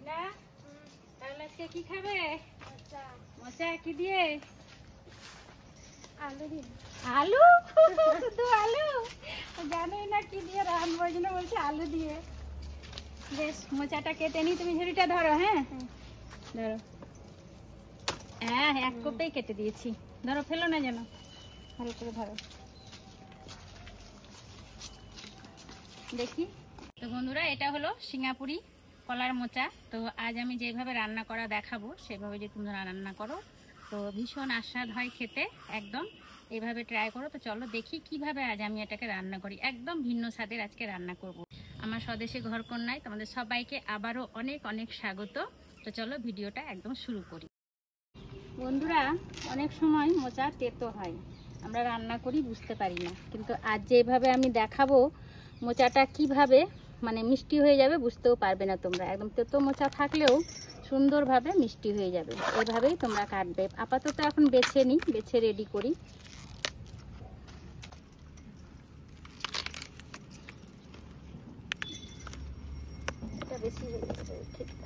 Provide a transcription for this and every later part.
রিনা, তাহলে আজকে কি খাবে? মোচা কি দিয়ে? আলু দিয়ে। আলু? শুধু আলু? জানোই না কি দিয়ে রান্নার জন্য বলছে আলু দিয়ে। বেশ, মোচাটা কেটে নি, তুমি ঝুড়িটা ধরো। হ্যাঁ ধরো। হ্যাঁ, এক কোপেই কেটে দিয়েছি। ধরো, ফেলো না যেন, ভালো করে ধরো। দেখি তো বন্ধুরা, এটা হলো সিঙ্গাপুরি কলার মোচা। তো আজ আমি যেভাবে রান্না করা দেখাবো সেভাবে যদি তোমরা রান্না করো তো ভীষণ আস্বাদ হয় খেতে। একদম এইভাবে ট্রাই করো। তো চলো দেখি কিভাবে আজ আমি এটাকে রান্না করি। একদম ভিন্ন স্বাদের আজকে রান্না করব। আমার স্বদেশী ঘরকন্যায় তোমাদের সবাইকে আবারও অনেক অনেক স্বাগত। তো চলো ভিডিওটা একদম শুরু করি। বন্ধুরা, অনেক সময় মোচা তেতো হয়, আমরা রান্না করি বুঝতে পারি না, কিন্তু আজ যেভাবে আমি দেখাবো মোচাটা কিভাবে মানে মিষ্টি হয়ে যাবে বুঝতেও পারবে না তোমরা। একদম তেতো মোচা থাকলেও সুন্দরভাবে মিষ্টি হয়ে যাবে। এইভাবেই তোমরা কাটবে। আপাতত এখন বেছে নিই, বেছে রেডি করি।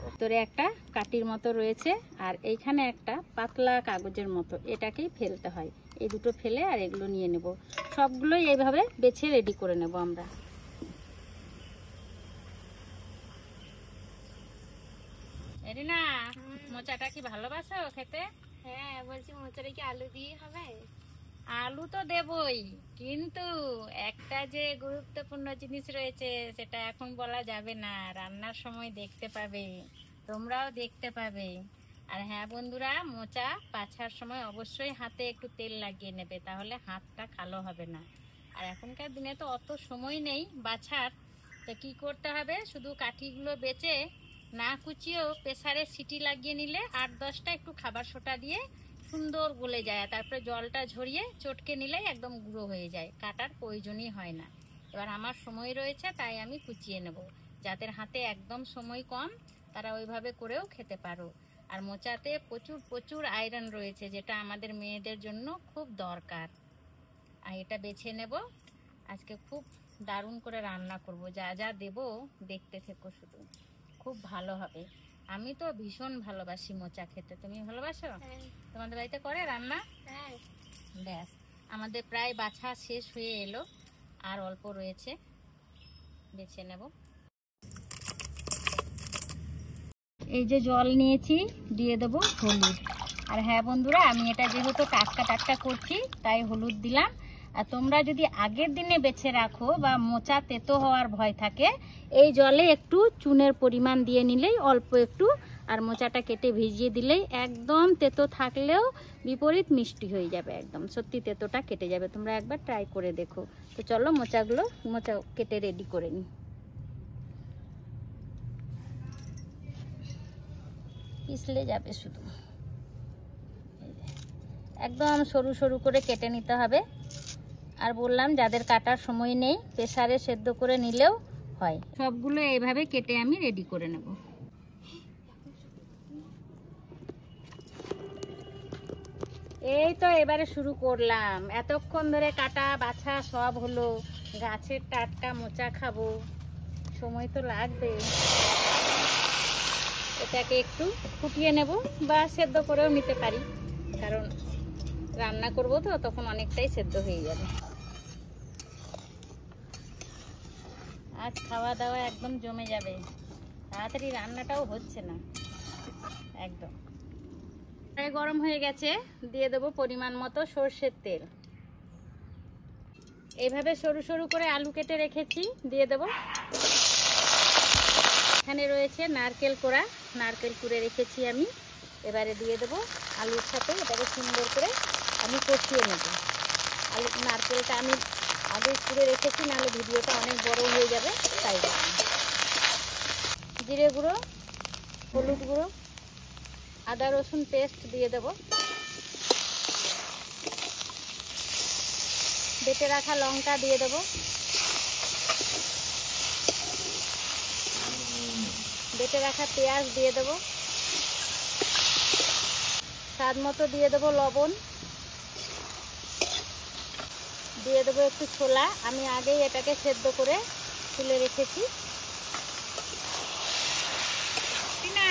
ভিতরে একটা কাঠির মতো রয়েছে আর এইখানে একটা পাতলা কাগজের মতো, এটাকেই ফেলতে হয়। এই দুটো ফেলে আর এগুলো নিয়ে নেব। সবগুলোই এইভাবে বেছে রেডি করে নেব আমরা। এরিনা, মোচাটা কি ভালোবাসো খেতে? হ্যাঁ, বলছি মোচাটা কি আলু দিয়ে হবে? আলু তো দেবই, কিন্তু একটা যে গুরুত্বপূর্ণ জিনিস রয়েছে সেটা এখন বলা যাবে না, রান্নার সময় দেখতে পাবে, তোমরাও দেখতে পাবে। আর হ্যাঁ বন্ধুরা, মোচা বাছার সময় অবশ্যই হাতে একটু তেল লাগিয়ে নেবে, তাহলে হাতটা কালো হবে না। আর এখনকার দিনে তো অত সময় নেই বাছার, তো কি করতে হবে, শুধু কাঠিগুলো বেচে না কুচিয়েও প্রেসারে সিটি লাগিয়ে নিলে 8-10টা একটু খাবার সোটা দিয়ে সুন্দর গলে যায়। তারপরে জলটা ঝরিয়ে চটকে নিলেই একদম গুঁড়ো হয়ে যায়, কাটার প্রয়োজনই হয় না। এবার আমার সময় রয়েছে তাই আমি কুচিয়ে নেব। যাদের হাতে একদম সময় কম তারা ওইভাবে করেও খেতে পারো। আর মোচাতে প্রচুর প্রচুর আয়রন রয়েছে, যেটা আমাদের মেয়েদের জন্য খুব দরকার। আর এটা বেছে নেব। আজকে খুব দারুণ করে রান্না করব, যা যা দেব দেখতে থেকো শুধু, খুব ভালো হবে। আমি তো ভীষণ ভালোবাসি মোচা খেতে। তুমি ভালোবাসো? তোমাদের বাড়িতে করে রান্না? হ্যাঁ। ব্যাস, আমাদের প্রায় বাছা শেষ হয়ে এলো, আর অল্প রয়েছে, বেছে নেব। এই যে জল নিয়েছি, দিয়ে দেবো হলুদ। আর হ্যাঁ বন্ধুরা, আমি এটা যেহেতু টাটকা টাটকা করছি তাই হলুদ দিলাম। আর তোমরা যদি আগের দিনে বেছে রাখো বা মোচা তেতো হওয়ার ভয় থাকে, এই জলে একটু চুনের পরিমাণ দিয়ে নিলেই অল্প একটু, আর মোচাটা কেটে ভিজিয়ে দিলেই একদম তেতো থাকলেও বিপরীত মিষ্টি হয়ে যাবে। একদম সত্যি তেতোটা কেটে যাবে। তোমরা একবার ট্রাই করে দেখো। তো চলো মোচা কেটে রেডি করে নিই। পিছলে যাবে শুধু, একদম সরু সরু করে কেটে নিতে হবে। আর বললাম, যাদের কাটার সময় নেই প্রেসারে সেদ্ধ করে নিলেও হয়। সবগুলো এইভাবে কেটে আমি রেডি করে নেব। এই তো এবারে শুরু করলাম। এতক্ষণ ধরে কাটা বাছা সব হলো, গাছের টাটকা মোচা খাবো, সময় তো লাগবে। এটাকে একটু ফুটিয়ে নেব বা সেদ্ধ করেও নিতে পারি, কারণ রান্না করব তো তখন অনেকটাই সেদ্ধ হয়ে যাবে। আজ খাওয়া দাওয়া একদম জমে যাবে, তাড়াতাড়ি রান্নাটাও হচ্ছে না একদম। গরম হয়ে গেছে, দিয়ে দেবো পরিমাণ মতো সর্ষের তেল। এইভাবে সরু সরু করে আলু কেটে রেখেছি, দিয়ে দেবো। এখানে রয়েছে নারকেল কোড়া, নারকেল কুড়ে রেখেছি আমি। এবারে দিয়ে দেবো আলুর সাথে, এটাকে সুন্দর করে আমি কষিয়ে নেব। নারকেলটা আমি আগে কুড়ে রেখেছি, নাহলে ভিডিওটা অনেক বড় হয়ে যাবে, তাই জিরে গুঁড়ো, হলুদ গুঁড়ো, আদা রসুন পেস্ট দিয়ে দেব। বেটে রাখা লঙ্কা দিয়ে দেব। বেটে রাখা পেঁয়াজ দিয়ে দেব। স্বাদ মতো দিয়ে দেবো লবণ। দিয়ে দেবো একটু ছোলা, আমি আগেই এটাকে সেদ্ধ করে তুলে রেখেছি। না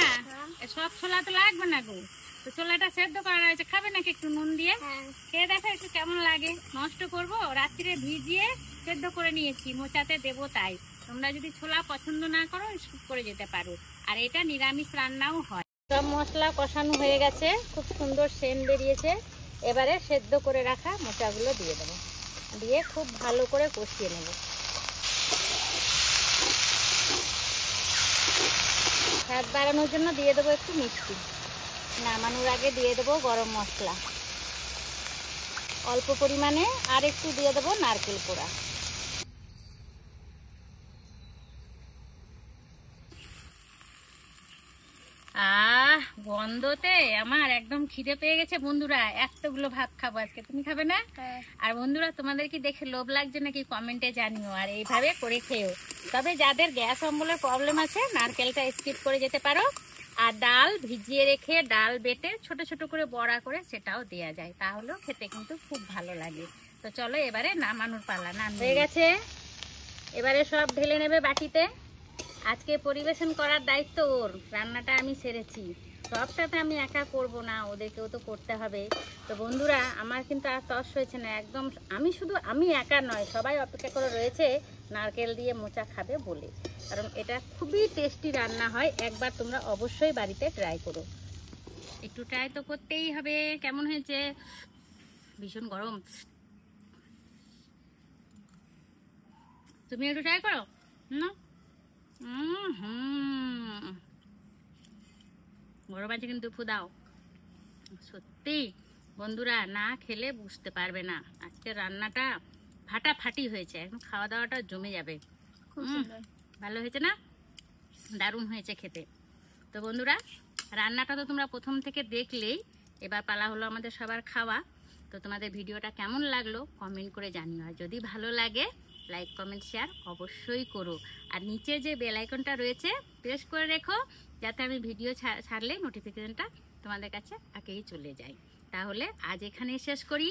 সব ছোলা তো লাগবে না গো, তো ছোলাটা সেদ্ধ করা রয়েছে, খাবে নাকি একটু নুন দিয়ে? হ্যাঁ। খেয়ে দেখো একটু কেমন লাগে। নষ্ট করব, রাত্রিরে ভিজিয়ে সেদ্ধ করে নিয়েছি, মোচাতে দেবো তাই। তোমরা যদি ছোলা পছন্দ না করো স্কিপ করে যেতে পারো। আর এটা নিরামিষ রান্নাও হয়। সব মশলা কষানো হয়ে গেছে, খুব সুন্দর সেন্ট বেরিয়েছে। এবারে সেদ্ধ করে রাখা মোচাগুলো দিয়ে দেবো, দিয়ে খুব ভালো করে কষিয়ে নেব। স্বাদ বাড়ানোর জন্য দিয়ে দেবো একটু মিষ্টি, নামানোর আগে দিয়ে দেবো গরম মশলা অল্প পরিমাণে, আর একটু দিয়ে দেবো নারকেল কোড়া। গন্ধতে আমার একদম খিদে পেয়ে গেছে বন্ধুরা, এতগুলো ভাত খাবো আজকে। তুমি খাবে না? আর বন্ধুরা, তোমাদের কি দেখে লোভ লাগছে নাকি কমেন্টে জানিও, আর এইভাবে করে খেও। তবে যাদের গ্যাস অম্বলের প্রবলেম আছে নারকেলটা স্কিপ করে যেতে পারো। আর ডাল ভিজিয়ে রেখে ডাল বেটে ছোট ছোট করে বড়া করে সেটাও দেওয়া যায়, তাহলেও খেতে কিন্তু খুব ভালো লাগে। তো চলো এবারে নামানোর পালা। নাম হয়ে গেছে, এবারে সব ঢেলে নেবে বাটিতে। আজকে পরিবেশন করার দায়িত্ব ওর, রান্নাটা আমি সেরেছি। সবটাতে আমি একা করব না, ওদেরকেও তো করতে হবে। তো বন্ধুরা, আমার কিন্তু আর তস হয়েছে না একদম। আমি একা নয়, সবাই অপেক্ষা করে রয়েছে নারকেল দিয়ে মোচা খাবে বলে, কারণ এটা খুবই টেস্টি রান্না হয়। একবার তোমরা অবশ্যই বাড়িতে ট্রাই করো। একটু ট্রাই তো করতেই হবে। কেমন হয়েছে? ভীষণ গরম, তুমি একটু ট্রাই করো না। গরম আছে কিন্তু ফুদাও। সত্যি বন্ধুরা, না খেলে বুঝতে পারবে না, আজকে রান্নাটা ফাটাফাটি হয়েছে, এখন খাওয়া দাওয়াটা জমে যাবে। খুব সুন্দর। ভালো হয়েছে না? দারুণ হয়েছে খেতে। তো বন্ধুরা, রান্নাটা তো তোমরা প্রথম থেকে দেখলেই, এবার পালা হলো আমাদের সবার খাওয়া। তো তোমাদের ভিডিওটা কেমন লাগলো কমেন্ট করে জানিও, আর যদি ভালো লাগে লাইক কমেন্ট শেয়ার অবশ্যই করো। আর নিচে যে বেল আইকনটা রয়েছে প্রেস করে রেখো, যাতে আমি ভিডিও ছাড়লে নোটিফিকেশনটা তোমাদের কাছে আগেই চলে যায়। তাহলে আজ এখানেই শেষ করি,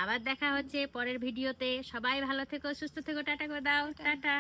আবার দেখা হচ্ছে পরের ভিডিওতে। সবাই ভালো থেকো, সুস্থ থেকো, টাটা করে দাও, টাটা।